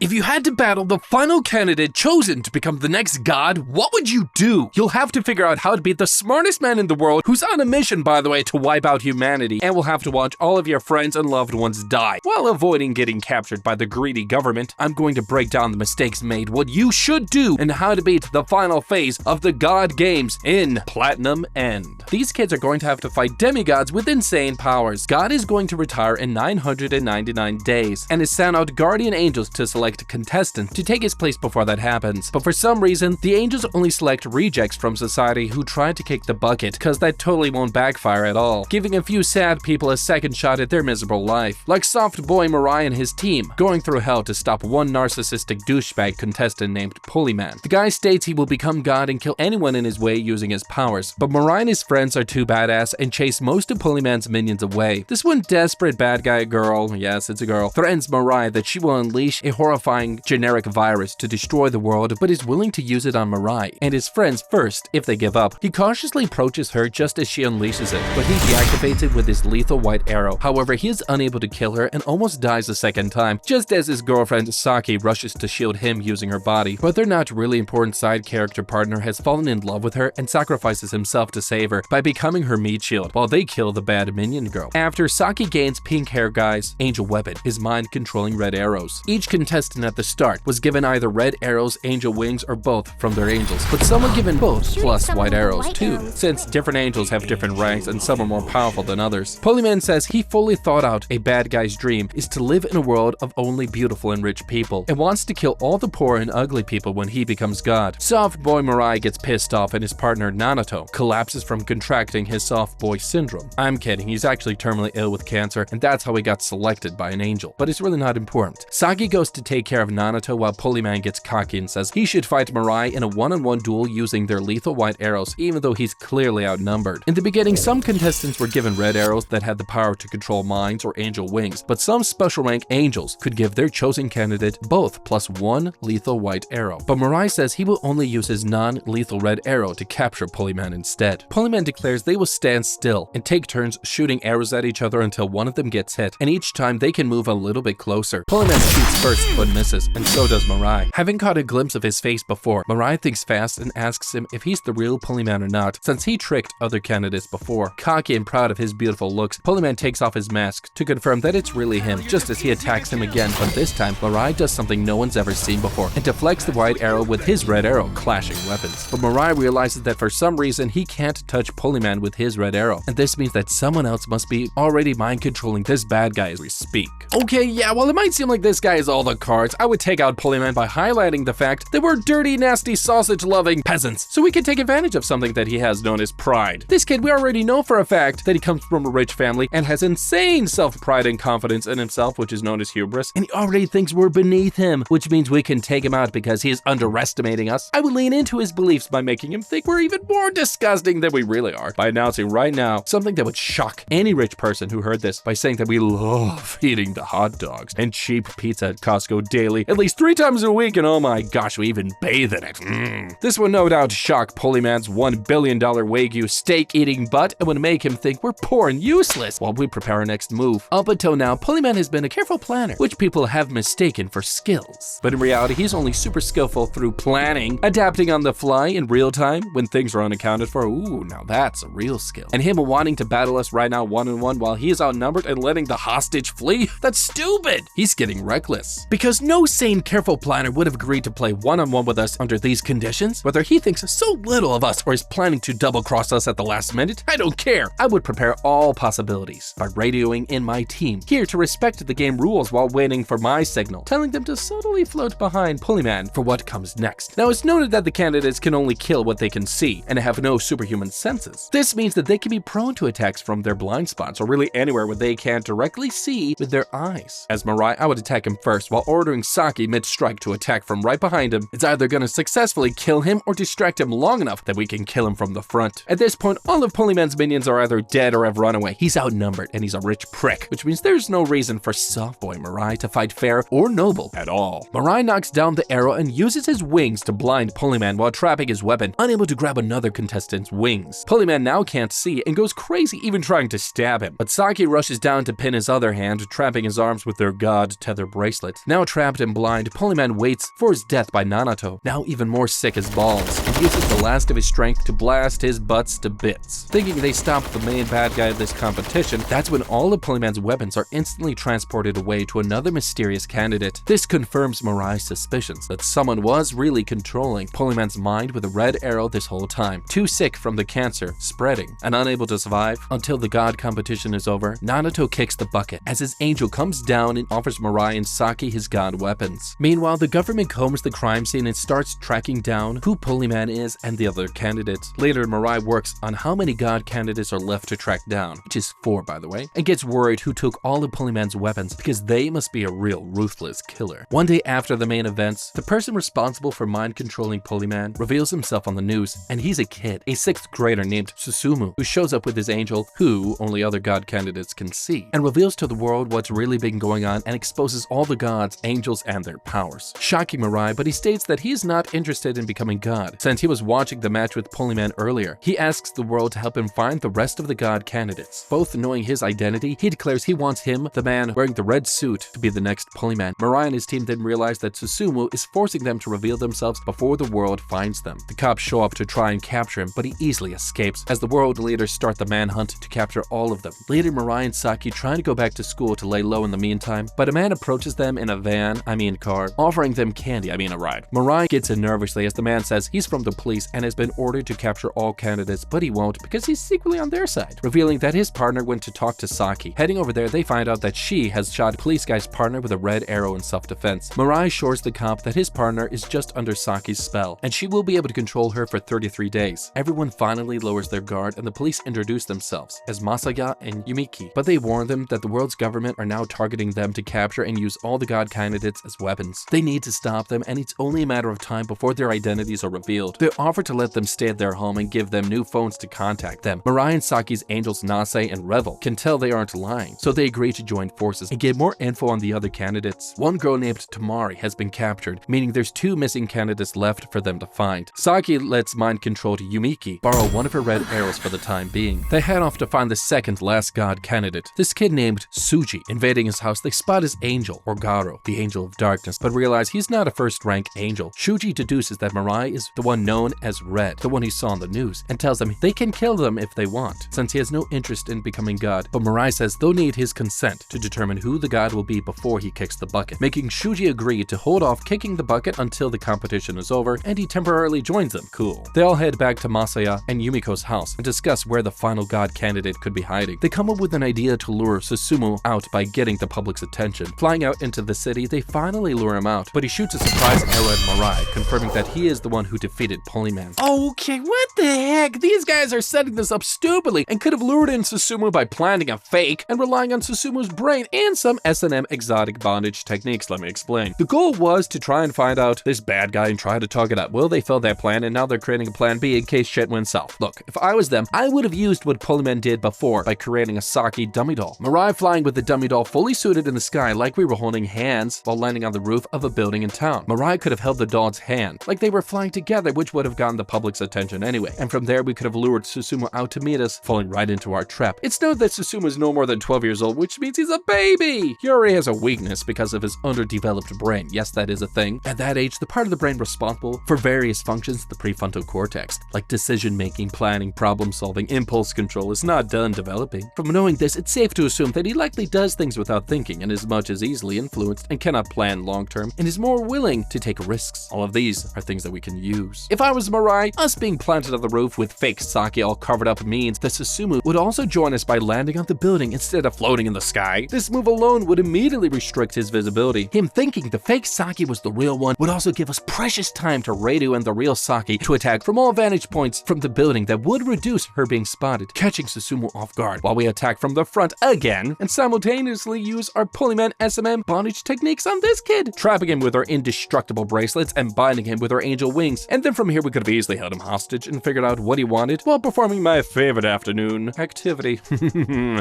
If you had to battle the final candidate chosen to become the next god, what would you do? You'll have to figure out how to beat the smartest man in the world, who's on a mission, by the way, to wipe out humanity, and will have to watch all of your friends and loved ones die, while avoiding getting captured by the greedy government. I'm going to break down the mistakes made, what you should do, and how to beat the final phase of the god games in Platinum End. These kids are going to have to fight demigods with insane powers. God is going to retire in 999 days, and has sent out guardian angels to select contestants to take his place before that happens. But for some reason, the angels only select rejects from society who try to kick the bucket, cause that totally won't backfire at all, giving a few sad people a second shot at their miserable life. Like soft boy Mirai and his team, going through hell to stop one narcissistic douchebag contestant named Polyman. The guy states he will become God and kill anyone in his way using his powers, but Mirai and his friends are too badass and chase most of Polyman's minions away. This one desperate bad guy girl, yes it's a girl, threatens Mirai that she will unleash a horrifying generic virus to destroy the world, but is willing to use it on Mirai and his friends first if they give up. He cautiously approaches her just as she unleashes it, but he deactivates it with his lethal white arrow. However, he is unable to kill her and almost dies a second time, just as his girlfriend Saki rushes to shield him using her body. But their not really important side character partner has fallen in love with her and sacrifices himself to save her by becoming her meat shield, while they kill the bad minion girl. After, Saki gains pink hair guy's angel weapon, his mind controlling red arrows. Each contestant at the start was given either red arrows, angel wings, or both from their angels, but some were given both plus white arrows too, since different angels have different ranks and some are more powerful than others. Polyman says he fully thought out a bad guy's dream is to live in a world of only beautiful and rich people, and wants to kill all the poor and ugly people when he becomes God. Soft boy Mirai gets pissed off and his partner Nanato collapses from contracting his soft boy syndrome. I'm kidding, he's actually terminally ill with cancer, and that's how he got selected by an angel, but it's really not important. Saki goes to take care of Nanato while Polyman gets cocky and says he should fight Mirai in a one-on-one duel using their lethal white arrows, even though he's clearly outnumbered. In the beginning, some contestants were given red arrows that had the power to control minds or angel wings, but some special rank angels could give their chosen candidate both plus one lethal white arrow. But Mirai says he will only use his non-lethal red arrow to capture Polyman instead. Polyman declares they will stand still and take turns shooting arrows at each other until one of them gets hit, and each time they can move a little bit closer. Polyman shoots first but misses, and so does Mirai. Having caught a glimpse of his face before, Mirai thinks fast and asks him if he's the real Polyman or not, since he tricked other candidates before. Cocky and proud of his beautiful looks, Polyman takes off his mask to confirm that it's really him, just as he attacks him again, but this time Mirai does something no one's ever seen before and deflects the white arrow with his red arrow, clashing weapons. But Mirai realizes that for some reason he can't touch Polyman with his red arrow, and this means that someone else must be already mind controlling this bad guy as we speak. Okay, yeah, well it might seem like this guy is all the cards, I would take out Polyman by highlighting the fact that we're dirty, nasty, sausage-loving peasants, so we can take advantage of something that he has known as pride. This kid, we already know for a fact that he comes from a rich family and has insane self-pride and confidence in himself, which is known as hubris, and he already thinks we're beneath him, which means we can take him out because he is underestimating us. I would lean into his beliefs by making him think we're even more disgusting than we really are, by announcing right now something that would shock any rich person who heard this by saying that we love eating the hot dogs and cheap pizza at Costco daily, at least 3 times a week, and oh my gosh, we even bathe in it. This would no doubt shock Polyman's $1 billion Wagyu steak-eating butt and would make him think we're poor and useless while we prepare our next move. Up until now, Polyman has been a careful planner, which people have mistaken for skills. But in reality, he's only super skillful through planning, adapting on the fly in real time when things are unaccounted for. Ooh, now that's a real skill. And him wanting to battle us right now one-on-one while he is outnumbered and letting the hostage flee? That's stupid! He's getting reckless. Because no sane, careful planner would have agreed to play one-on-one with us under these conditions. Whether he thinks so little of us or is planning to double-cross us at the last minute, I don't care. I would prepare all possibilities by radioing in my team here to respect the game rules while waiting for my signal, telling them to subtly float behind Polyman for what comes next. Now, it's noted that the candidates can only kill what they can see and have no superhuman senses. This means that they can be prone to attacks from their blind spots or really anywhere where they can't directly see with their eyes. As Mirai, I would attack him first while ordering Saki mid-strike to attack from right behind him. It's either gonna successfully kill him or distract him long enough that we can kill him from the front. At this point, all of Polyman's minions are either dead or have run away. He's outnumbered and he's a rich prick, which means there's no reason for soft boy Mirai to fight fair or noble at all. Mirai knocks down the arrow and uses his wings to blind Polyman while trapping his weapon, unable to grab another contestant's wings. Polyman now can't see and goes crazy, even trying to stab him. But Saki rushes down to pin his other hand, trapping his arms with their god tether bracelet. Now trapped and blind, Polyman waits for his death by Narrated, now even more sick as balls, and uses the last of his strength to blast his butts to bits. Thinking they stopped the main bad guy of this competition, that's when all of Polyman's weapons are instantly transported away to another mysterious candidate. This confirms Mirai's suspicions that someone was really controlling Polyman's mind with a red arrow this whole time. Too sick from the cancer spreading and unable to survive until the god competition is over, Narrated kicks the bucket as his angel comes down and offers Mirai and Saki his god weapons. Meanwhile, the government combs the crime scene and starts tracking down who Polyman is and the other candidates. Later, Mirai works on how many god candidates are left to track down, which is 4 by the way, and gets worried who took all of Polyman's weapons because they must be a real ruthless killer. One day after the main events, the person responsible for mind-controlling Polyman reveals himself on the news, and he's a kid, a 6th grader named Susumu, who shows up with his angel, who only other god candidates can see, and reveals to the world what's really been going on and exposes all the gods, angels, and their powers. Shocking Mirai, but he states that he is not interested in becoming god, since he was watching the match with Polyman earlier. He asks the world to help him find the rest of the god candidates. Both knowing his identity, he declares he wants him, the man wearing the red suit, to be the next Polyman. Mirai and his team then realize that Susumu is forcing them to reveal themselves before the world finds them. The cops show up to try and capture him, but he easily escapes as the world leaders start the manhunt to capture all of them. Later, Mirai and Saki try to go back to school to lay low in the meantime, but a man approaches them in a car, offering them candy, a ride. Mirai gets in nervously as the man says he's from the police and has been ordered to capture all candidates, but he won't because he's secretly on their side, revealing that his partner went to talk to Saki. Heading over there, they find out that she has shot police guy's partner with a red arrow in self-defense. Mirai assures the cop that his partner is just under Saki's spell, and she will be able to control her for 33 days. Everyone finally lowers their guard, and the police introduce themselves as Masaya and Yumiki, but they warn them that the world's government are now targeting them to capture and use all the god candidates as weapons. They need to stop them, and it's only a matter of time before their identities are revealed. They offer to let them stay at their home and give them new phones to contact them. Mirai and Saki's angels Nase and Revel can tell they aren't lying, so they agree to join forces and get more info on the other candidates. One girl named Tamari has been captured, meaning there's 2 missing candidates left for them to find. Saki lets mind-controlled Yumiki borrow one of her red arrows for the time being. They head off to find the second last god candidate, this kid named Suji. Invading his house, they spot his angel, or Garo, the angel of darkness, but realize he's not a first-rank angel. Shuji deduces that Mirai is the one known as Red, the one he saw on the news, and tells them they can kill them if they want, since he has no interest in becoming god, but Mirai says they'll need his consent to determine who the god will be before he kicks the bucket, making Shuji agree to hold off kicking the bucket until the competition is over, and he temporarily joins them. Cool. They all head back to Masaya and Yumiko's house and discuss where the final god candidate could be hiding. They come up with an idea to lure Susumu out by getting the public's attention. Flying out into the city, they finally lure him out, but he shoots a surprise arrow at Mirai, confirming that he is the one who defeated Polyman. Okay, what the heck? These guys are setting this up stupidly and could have lured in Susumu by planting a fake and relying on Susumu's brain and some S&M exotic bondage techniques. Let me explain. The goal was to try and find out this bad guy and try to tug it up. Well, they failed that plan and now they're creating a plan B in case shit went south. Look, if I was them, I would have used what Polyman did before by creating a Saki dummy doll. Mirai flying with the dummy doll fully suited in the sky like we were holding hands while landing on the roof of a building in town. Mirai could have held the doll's hand like they were flying together, which would have gotten the public's attention anyway. And from there, we could have lured Susumu out to meet us, falling right into our trap. It's known that Susumu is no more than 12 years old, which means he's a baby. He already has a weakness because of his underdeveloped brain. Yes, that is a thing. At that age, the part of the brain responsible for various functions, the prefrontal cortex, like decision-making, planning, problem-solving, impulse control, is not done developing. From knowing this, it's safe to assume that he likely does things without thinking and is much as easily influenced and cannot plan long-term and is more willing to take risks. All of these are things that we can use. If I was Mirai, us being planted on the roof with fake Saki all covered up means that Susumu would also join us by landing on the building instead of floating in the sky. This move alone would immediately restrict his visibility. Him thinking the fake Saki was the real one would also give us precious time to radio and the real Saki to attack from all vantage points from the building that would reduce her being spotted, catching Susumu off guard while we attack from the front again and simultaneously use our Polyman SMM bondage techniques on this kid, trapping him with our indestructible bracelets and binding him with our angel wings. And then from here we could have easily held him hostage and figured out what he wanted while performing my favorite afternoon activity.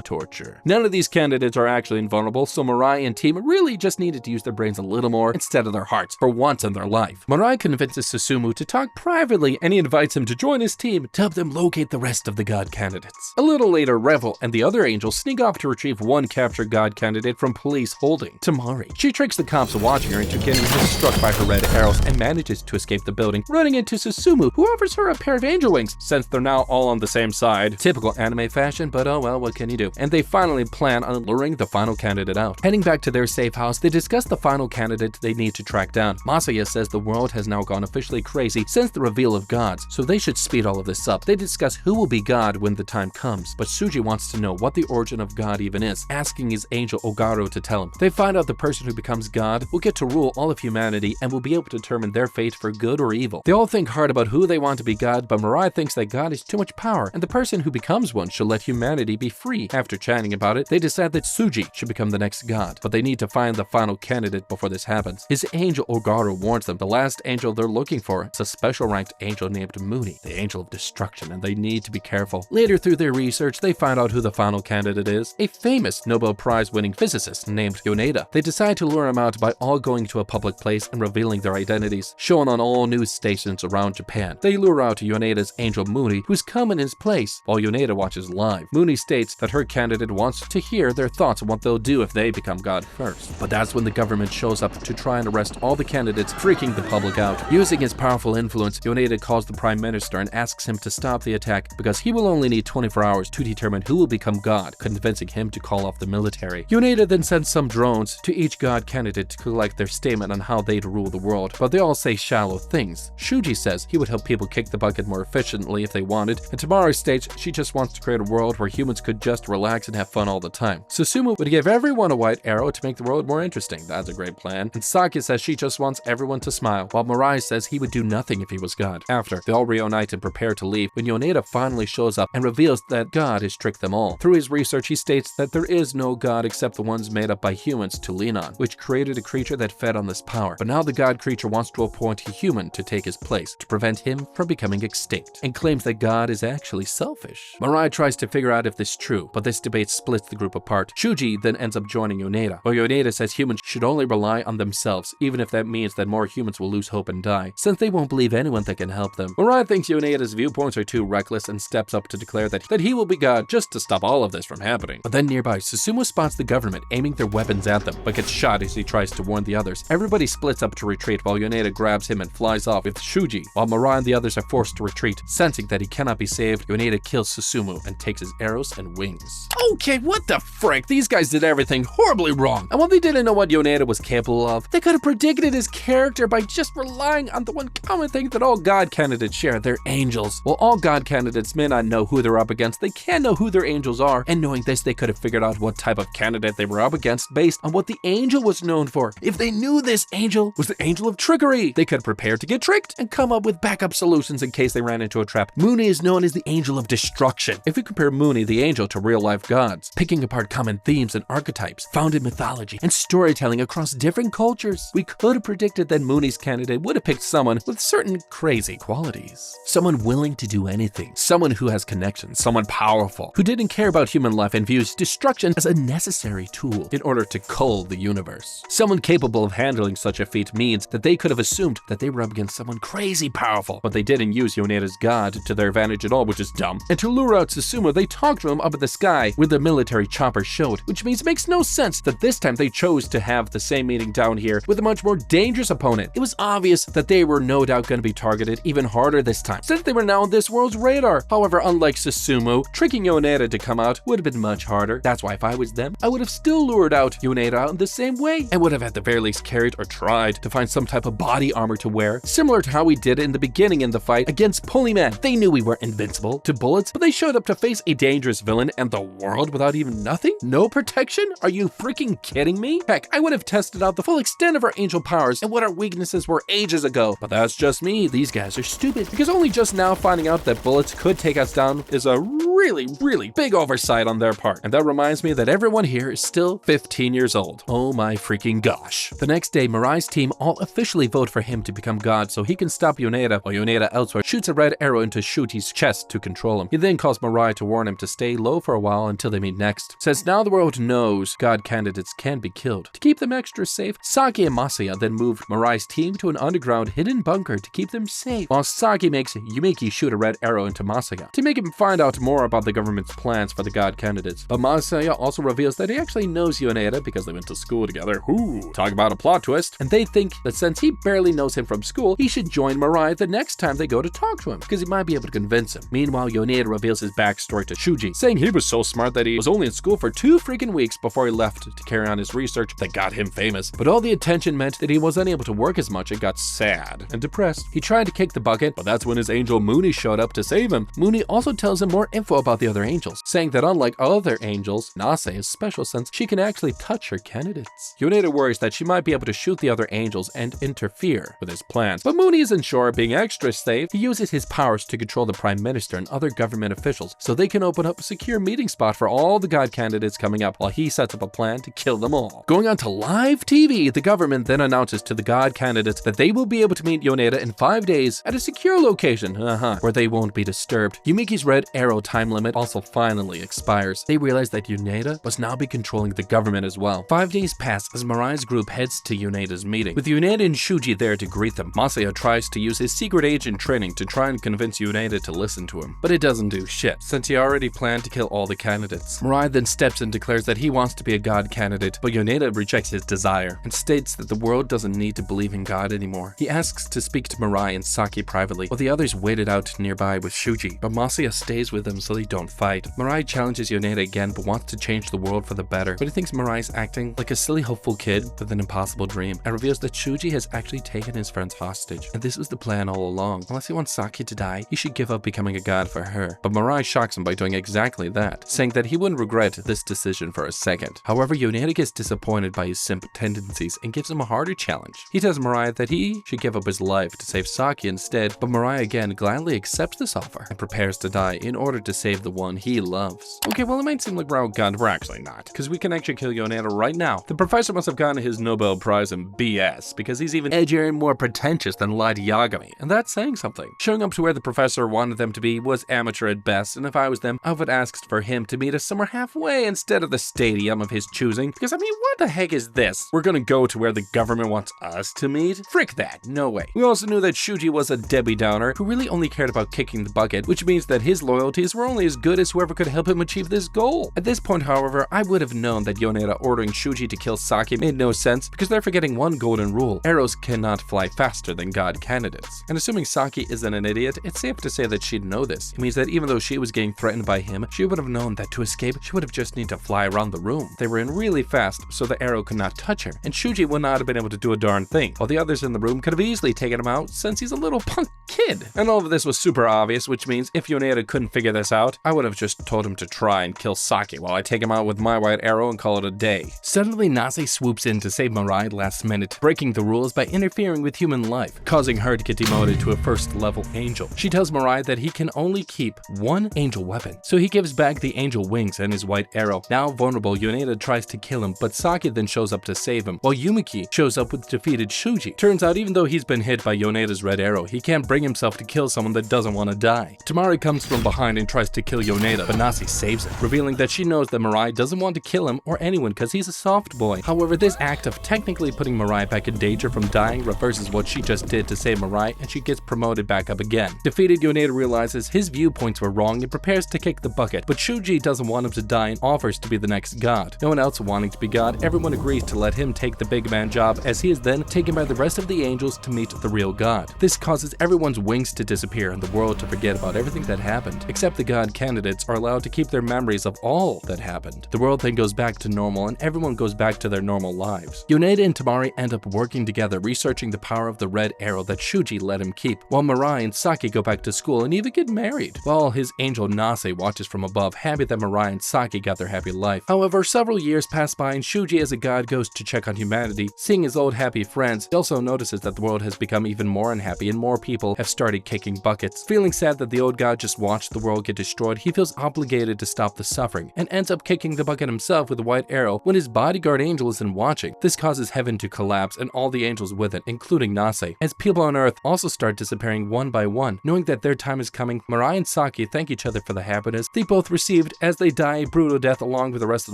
Torture. None of these candidates are actually invulnerable, so Mirai and team really just needed to use their brains a little more instead of their hearts for once in their life. Mirai convinces Susumu to talk privately and he invites him to join his team to help them locate the rest of the god candidates. A little later, Revel and the other angels sneak off to retrieve one captured god candidate from police holding, Tamari. She tricks the cops watching her into getting struck by her red arrows and manages to escape the building, running into Susumu, who offers her a pair of angel wings since they're now all on the same side. Typical anime fashion, but oh well, what can you do? And they finally plan on luring the final candidate out. Heading back to their safe house, they discuss the final candidate they need to track down. Masaya says the world has now gone officially crazy since the reveal of gods, so they should speed all of this up. They discuss who will be God when the time comes, but Suji wants to know what the origin of God even is, asking his angel Ogaro to tell him. They find out the person who becomes God will get to rule all of humanity and will be able to determine their fate for good or evil. They all think hard about who they want to be God, but Mirai thinks that God is too much power, and the person who becomes one should let humanity be free. After chatting about it, they decide that Suji should become the next God, but they need to find the final candidate before this happens. His angel Ogaro warns them the last angel they're looking for is a special ranked angel named Muni, the angel of destruction, and they need to be careful. Later through their research, they find out who the final candidate is, a famous Nobel Prize winning physicist named Yoneda. They decide to lure him out by all going to a public place and revealing their identities, shown on all news stations around Japan. They lure out Yoneda's angel Muni, who's come in his place, while Yoneda watches live. Muni states that her candidate wants to hear their thoughts on what they'll do if they become God first. But that's when the government shows up to try and arrest all the candidates, freaking the public out. Using his powerful influence, Yoneda calls the Prime Minister and asks him to stop the attack because he will only need 24 hours to determine who will become God, convincing him to call off the military. Yoneda then sends some drones to each God candidate to collect their statement on how they'd rule the world, but they all say shallow things. Shuji says he would help people kick the bucket more efficiently if they wanted, and Tamara states she just wants to create a world where humans could just relax and have fun all the time. Susumu would give everyone a white arrow to make the world more interesting. That's a great plan. And Saki says she just wants everyone to smile, while Mirai says he would do nothing if he was God. After, they all reunite and prepare to leave when Yoneda finally shows up and reveals that God has tricked them all. Through his research, he states that there is no God except the ones made up by humans to lean on, which created a creature that fed on this power. But now the God creature wants to appoint a human to take his place, to prevent him from becoming extinct, and claims that God is actually selfish. Mirai tries to figure out if this is true, but this debate splits the group apart. Shuji then ends up joining Yoneda, while Yoneda says humans should only rely on themselves, even if that means that more humans will lose hope and die, since they won't believe anyone that can help them. Mirai thinks Yoneda's viewpoints are too reckless and steps up to declare that he will be God just to stop all of this from happening. But then nearby, Susumu spots the government aiming their weapons at them, but gets shot as he tries to warn the others. Everybody splits up to retreat while Yoneda grabs him and flies off with Shuji, while Mirai and the others are forced to retreat. Sensing that he cannot be saved, Yoneda kills Susumu and takes his arrows and wings. Okay, what the frick? These guys did everything horribly wrong. And while they didn't know what Yoneda was capable of, they could have predicted his character by just relying on the one common thing that all God candidates share, they're angels. While all God candidates may not know who they're up against, they can know who their angels are, and knowing this, they could have figured out what type of candidate they were up against based on what the angel was known for. If they knew this angel was the angel of trickery, they could prepare to get tricked and come up with backup solutions in case they ran into a trap. Muni is known as the angel of destruction. If we compare Muni, the angel, to real-life gods, picking apart common themes and archetypes found in mythology and storytelling across different cultures, we could have predicted that Muni's candidate would have picked someone with certain crazy qualities. Someone willing to do anything, someone who has connections, someone powerful, who didn't care about human life and views destruction as a necessary tool in order to cull the universe. Someone capable of handling such a feat means that they could have assumed that they were up against someone crazy powerful, but they didn't use Yoneda's god to their advantage at all, which is dumb. And to lure out Susumu, they talked to him up at the sky where the military chopper showed, which means it makes no sense that this time they chose to have the same meeting down here with a much more dangerous opponent. It was obvious that they were no doubt going to be targeted even harder this time, since they were now on this world's radar. However, unlike Susumu, tricking Yoneda to come out would have been much harder. That's why if I was them, I would have still lured out Yoneda in the same way, and would have at the very least carried or tried to find some type of body armor to wear, similar to how we did it in the beginning in the fight against Pulleyman. They knew we were invincible to bullets, but they showed up to face a dangerous villain and the world without even nothing? No protection? Are you freaking kidding me? Heck, I would have tested out the full extent of our angel powers and what our weaknesses were ages ago. But that's just me. These guys are stupid, because only just now finding out that bullets could take us down is a really big oversight on their part. And that reminds me that everyone here is still 15 years old. Oh my freaking gosh. The next day, Mirai's team all officially vote for him to become God so he can stop Yoneda, while Yoneda elsewhere shoots a red arrow into Shuti's chest to control him. He then calls Mirai to warn him to stay low for a while until they meet next. Since now the world knows God candidates can be killed, to keep them extra safe, Saki and Masaya then moved Mirai's team to an underground hidden bunker to keep them safe, while Saki makes Yumiki shoot a red arrow into Masaya to make him find out more about the government's plans for the God candidates. But Masaya also reveals that he actually knows Yoneda because they went to school together. together. Ooh, talk about a plot twist. And they think that since he barely knows him from school, he should join Mirai the next time they go to talk to him, because he might be able to convince him. Meanwhile, Yoneda reveals his backstory to Shuji, saying he was so smart that he was only in school for 2 freaking weeks before he left to carry on his research that got him famous. But all the attention meant that he was unable to work as much and got sad and depressed. He tried to kick the bucket, but that's when his angel Mooney showed up to save him. Mooney also tells him more info about the other angels, saying that unlike other angels, Nase is special since she can actually touch her candidates. Yoneda worries that she might be able to shoot the other angels and interfere with his plans, but Mooney isn't sure. Being extra safe, he uses his powers to control the Prime Minister and other government officials so they can open up a secure meeting spot for all the god candidates coming up, while he sets up a plan to kill them all. Going on to live TV, the government then announces to the god candidates that they will be able to meet Yoneda in 5 days at a secure location, where they won't be disturbed. Yumiki's red arrow time limit also finally expires. They realize that Yoneda must now be controlling the government as well. 5 days pass as Mirai's group heads to Yoneda's meeting, with Yoneda and Shuji there to greet them. Masaya tries to use his secret agent training to try and convince Yoneda to listen to him, but it doesn't do shit, since he already planned to kill all the candidates. Mirai then steps in and declares that he wants to be a god candidate, but Yoneda rejects his desire and states that the world doesn't need to believe in God anymore. He asks to speak to Mirai and Saki privately, while the others waited out nearby with Shuji, but Masaya stays with them so they don't fight. Mirai challenges Yoneda again, but wants to change the world for the better, but he thinks Mirai's acting like a silly hopeful kid with an impossible dream, and reveals that Shuji has actually taken his friends hostage, and this was the plan all along. Unless he wants Saki to die, he should give up becoming a god for her. But Mirai shocks him by doing exactly that, saying that he wouldn't regret this decision for a second. However, Yoneda gets disappointed by his simp tendencies and gives him a harder challenge. He tells Mirai that he should give up his life to save Saki instead, but Mirai again gladly accepts this offer and prepares to die in order to save the one he loves. Okay, well, it might seem like we're outgunned, we're actually not, because we can actually kill Yoneda right now. The professor must have gotten his Nobel Prize in BS, because he's even edgier and more pretentious than Light Yagami, and that's saying something. Showing up to where the professor wanted them to be was amateur at best, and if I was them, I would ask for him to meet us somewhere halfway instead of the stadium of his choosing, because I mean, what the heck is this? We're gonna go to where the government wants us to meet? Frick that, no way. We also knew that Shuji was a Debbie Downer who really only cared about kicking the bucket, which means that his loyalties were only as good as whoever could help him achieve this goal. At this point, however, I would have known that Yoneda ordering Shuji to kill Saki made no sense, because they're forgetting one golden rule: arrows cannot fly faster than god candidates. And assuming Saki isn't an idiot, it's safe to say that she'd know this. It means that even though she was getting threatened by him, she would have known that to escape, she would have just need to fly around the room. They were in really fast, so the arrow could not touch her, and Shuji would not have been able to do a darn thing, while the others in the room could have easily taken him out since he's a little punk kid. And all of this was super obvious, which means if Yoneda couldn't figure this out, I would have just told him to try and kill Saki while I take him out with my white arrow and call it a day. Suddenly, Nase swoops in to save Mirai last minute, breaking the rules by interfering with human life, causing her to get demoted to a first level angel. She tells Mirai that he can only keep one angel weapon, so he gives back the angel wings and his white arrow. Now vulnerable, Yoneda tries to kill him, but Saki then shows up to save him, while Yumiki shows up with defeated Shuji. Turns out even though he's been hit by Yoneda's red arrow, he can't bring himself to kill someone that doesn't want to die. Tamari comes from behind and tries to kill Yoneda, but Nase saves him, revealing that she knows that Mirai doesn't want to kill him or anyone because he's a soft boy. However, this act of technically putting Mirai back in danger from dying reverses what she just did to save Mirai, and she gets promoted back up again. Defeated, Yoneda realizes his viewpoints were wrong and prepares to kick the bucket, but Shuji doesn't want him to die and offers to be the next god. No one else wanting to be god, everyone agrees to let him take the big man job, as he is then taken by the rest of the angels to meet the real god. This causes everyone's wings to disappear and the world to forget about everything that happened, except the god candidates are allowed to keep their memories of all that happened. The world then goes back to normal and everyone goes back to their normal lives. Yoneda and Tamari end up working together, researching the power of the red arrow that Shuji let him keep, while Mirai and Saki go back to school and even get married, while his angel Nase watches from above, happy that Mirai and Saki got their happy life. However, several years pass by and Shuji as a god goes to check on humanity. Seeing his old happy friends, he also notices that the world has become even more unhappy and more people have started kicking buckets. Feeling sad that the old god just watched the world get destroyed, he feels obligated to stop the suffering and ends up kicking the bucket himself with a white arrow when his bodyguard angel isn't watching. This causes heaven to collapse and all the angels with it, including Nase, as people on earth also start disappearing one by one. Knowing that their time is coming, Mirai and Saki thank each other for the happiness they both received as they die a brutal death along with the rest of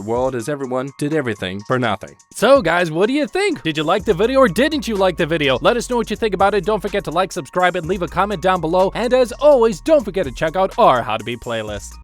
the world, as everyone did everything for nothing. So guys, what do you think? Did you like the video or didn't you like the video? Let us know what you think about it. Don't forget to like, subscribe, and leave a comment down below. And as always, don't forget to check out our How to Be playlist.